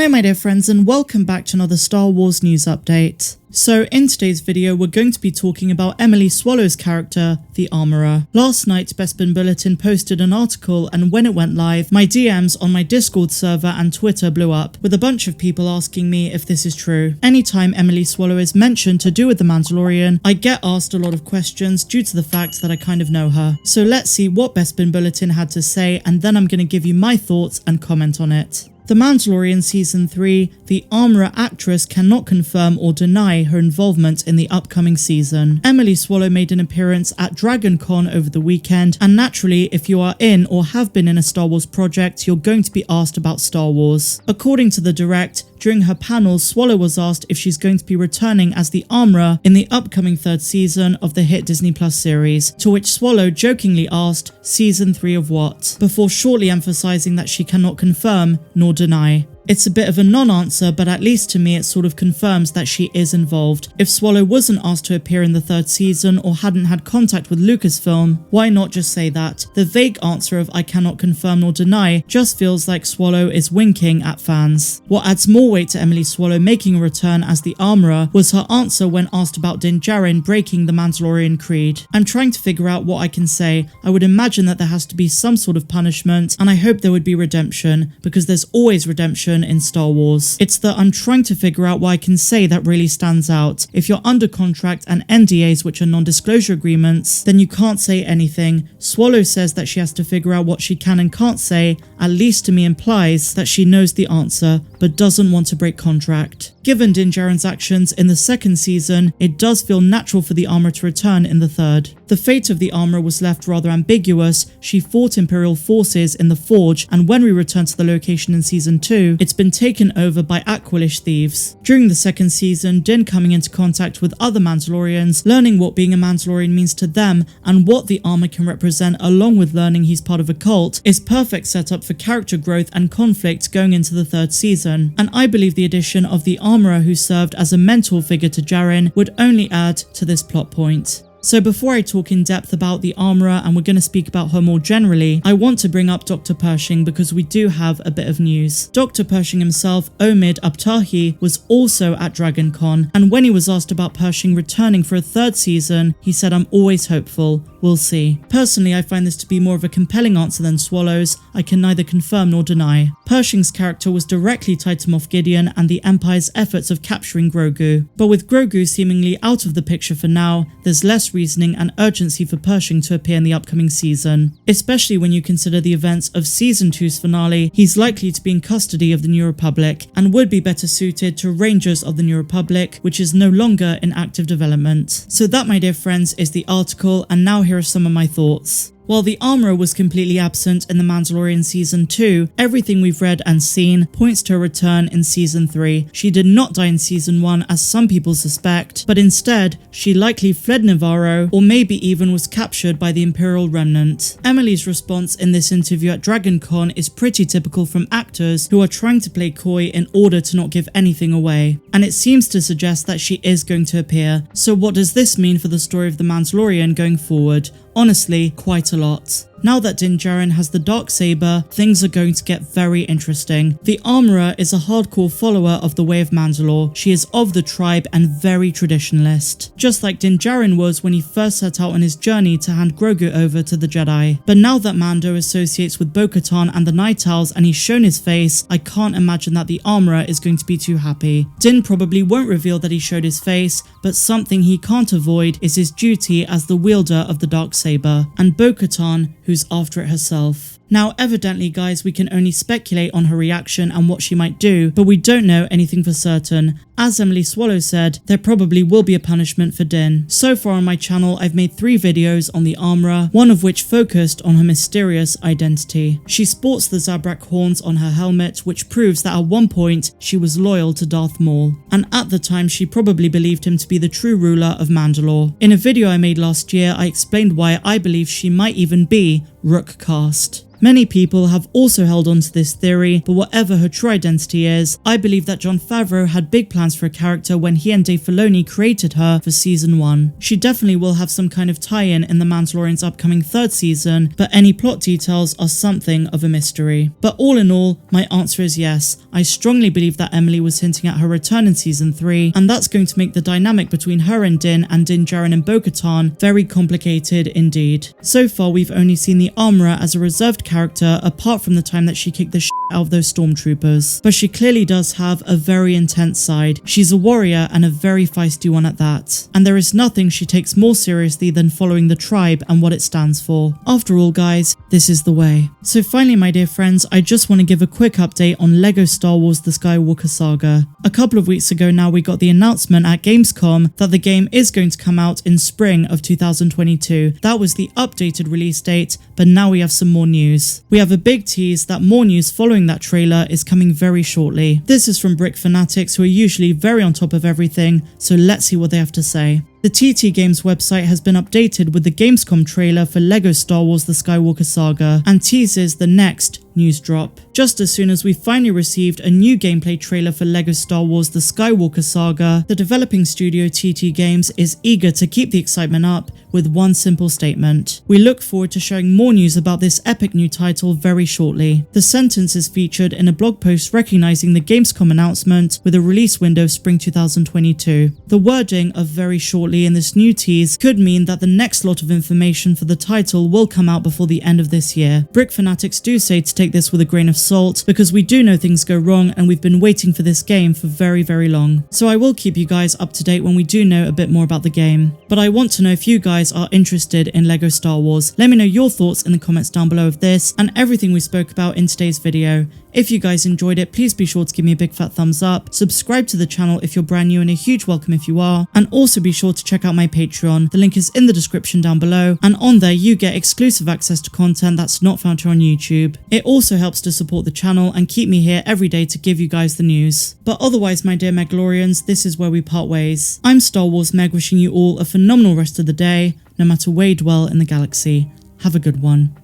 Hello my dear friends and welcome back to another Star Wars news update. So in today's video we're going to be talking about Emily Swallow's character, the Armorer. Last night Bespin Bulletin posted an article and when it went live, my DMs on my Discord server and Twitter blew up, with a bunch of people asking me if this is true. Anytime Emily Swallow is mentioned to do with The Mandalorian, I get asked a lot of questions due to the fact that I kind of know her. So let's see what Bespin Bulletin had to say and then I'm going to give you my thoughts and comment on it. The Mandalorian Season 3, the Armorer actress cannot confirm or deny her involvement in the upcoming season. Emily Swallow made an appearance at Dragon Con over the weekend, and naturally, if you are in or have been in a Star Wars project, you're going to be asked about Star Wars. According to the Direct, during her panel, Swallow was asked if she's going to be returning as the Armorer in the upcoming third season of the hit Disney Plus series, to which Swallow jokingly asked, "Season 3 of what?" before shortly emphasizing that she cannot confirm nor deny. It's a bit of a non-answer, but at least to me it sort of confirms that she is involved. If Swallow wasn't asked to appear in the third season or hadn't had contact with Lucasfilm, why not just say that? The vague answer of "I cannot confirm nor deny" just feels like Swallow is winking at fans. What adds more weight to Emily Swallow making a return as the Armorer was her answer when asked about Din Djarin breaking the Mandalorian creed. I'm trying to figure out what I can say. I would imagine that there has to be some sort of punishment, and I hope there would be redemption, because there's always redemption in Star Wars. It's the "I'm trying to figure out what I can say" that really stands out. If you're under contract and NDAs, which are non-disclosure agreements, then you can't say anything. Swallow says that she has to figure out what she can and can't say, at least to me implies that she knows the answer, but doesn't want to break contract. Given Din Djarin's actions in the second season, it does feel natural for the Armorer to return in the third. The fate of the Armorer was left rather ambiguous. She fought Imperial forces in the Forge, and when we return to the location in season 2, it's been taken over by Aqualish thieves. During the second season, Din coming into contact with other Mandalorians, learning what being a Mandalorian means to them and what the armor can represent, along with learning he's part of a cult, is perfect setup for character growth and conflict going into the third season. And I believe the addition of the Armorer who served as a mentor figure to Djarin would only add to this plot point. So before I talk in depth about the Armorer, and we're going to speak about her more generally, I want to bring up Dr. Pershing because we do have a bit of news. Dr. Pershing himself, Omid Abtahi, was also at Dragon Con, and when he was asked about Pershing returning for a third season, he said, "I'm always hopeful. We'll see." Personally, I find this to be more of a compelling answer than Swallow's. I can neither confirm nor deny. Pershing's character was directly tied to Moff Gideon and the Empire's efforts of capturing Grogu. But with Grogu seemingly out of the picture for now, there's less reasoning and urgency for Pershing to appear in the upcoming season. Especially when you consider the events of Season 2's finale, he's likely to be in custody of the New Republic and would be better suited to Rangers of the New Republic, which is no longer in active development. So that, my dear friends, is the article, and now here are some of my thoughts. While the Armorer was completely absent in The Mandalorian Season 2, everything we've read and seen points to a return in Season 3. She did not die in Season 1 as some people suspect, but instead, she likely fled Navarro or maybe even was captured by the Imperial Remnant. Emily's response in this interview at Dragon Con is pretty typical from actors who are trying to play coy in order to not give anything away, and it seems to suggest that she is going to appear. So what does this mean for the story of The Mandalorian going forward? Honestly, quite a lot. Now that Din Djarin has the Darksaber, things are going to get very interesting. The Armorer is a hardcore follower of the Way of Mandalore. She is of the tribe and very traditionalist, just like Din Djarin was when he first set out on his journey to hand Grogu over to the Jedi. But now that Mando associates with Bo-Katan and the Night Owls and he's shown his face, I can't imagine that the Armorer is going to be too happy. Din probably won't reveal that he showed his face, but something he can't avoid is his duty as the wielder of the Darksaber, and Bo-Katan, who's after it herself. Now, evidently, guys, we can only speculate on her reaction and what she might do, but we don't know anything for certain. As Emily Swallow said, there probably will be a punishment for Din. So far on my channel, I've made 3 videos on the Armorer, one of which focused on her mysterious identity. She sports the Zabrak horns on her helmet, which proves that at one point, she was loyal to Darth Maul. And at the time, she probably believed him to be the true ruler of Mandalore. In a video I made last year, I explained why I believe she might even be Rook cast. Many people have also held on to this theory, but whatever her true identity is, I believe that Jon Favreau had big plans for a character when he and Dave Filoni created her for season 1. She definitely will have some kind of tie-in in The Mandalorian's upcoming 3rd season, but any plot details are something of a mystery. But all in all, my answer is yes. I strongly believe that Emily was hinting at her return in season 3, and that's going to make the dynamic between her and Din Djarin and Bo-Katan very complicated indeed. So far, we've only seen the Armorer as a reserved character apart from the time that she kicked the shit out of those stormtroopers, but she clearly does have a very intense side. She's a warrior and a very feisty one at that, and there is nothing she takes more seriously than following the tribe and what it stands for. After all guys, this is the way. So finally my dear friends, I just want to give a quick update on LEGO Star Wars The Skywalker Saga. A couple of weeks ago now we got the announcement at Gamescom that the game is going to come out in spring of 2022. That was the updated release date, but now we have some more news. We have a big tease that more news following that trailer is coming very shortly. This is from Brick Fanatics, who are usually very on top of everything, so let's see what they have to say. The TT Games website has been updated with the Gamescom trailer for LEGO Star Wars The Skywalker Saga and teases the next news drop. Just as soon as we finally received a new gameplay trailer for LEGO Star Wars The Skywalker Saga, the developing studio TT Games is eager to keep the excitement up with one simple statement. We look forward to sharing more news about this epic new title very shortly. The sentence is featured in a blog post recognizing the Gamescom announcement with a release window of spring 2022. The wording of very shortly in this new tease could mean that the next lot of information for the title will come out before the end of this year. Brick Fanatics do say to take this with a grain of salt because we do know things go wrong and we've been waiting for this game for very long. So I will keep you guys up to date when we do know a bit more about the game. But I want to know if you guys are interested in LEGO Star Wars. Let me know your thoughts in the comments down below of this and everything we spoke about in today's video. If you guys enjoyed it, please be sure to give me a big fat thumbs up, subscribe to the channel if you're brand new and a huge welcome if you are, and also be sure to check out my Patreon. The link is in the description down below, and on there you get exclusive access to content that's not found here on YouTube. It also helps to support the channel and keep me here every day to give you guys the news. But otherwise my dear Megalorians, this is where we part ways. I'm Star Wars Meg, wishing you all a phenomenal rest of the day, no matter where you dwell in the galaxy. Have a good one.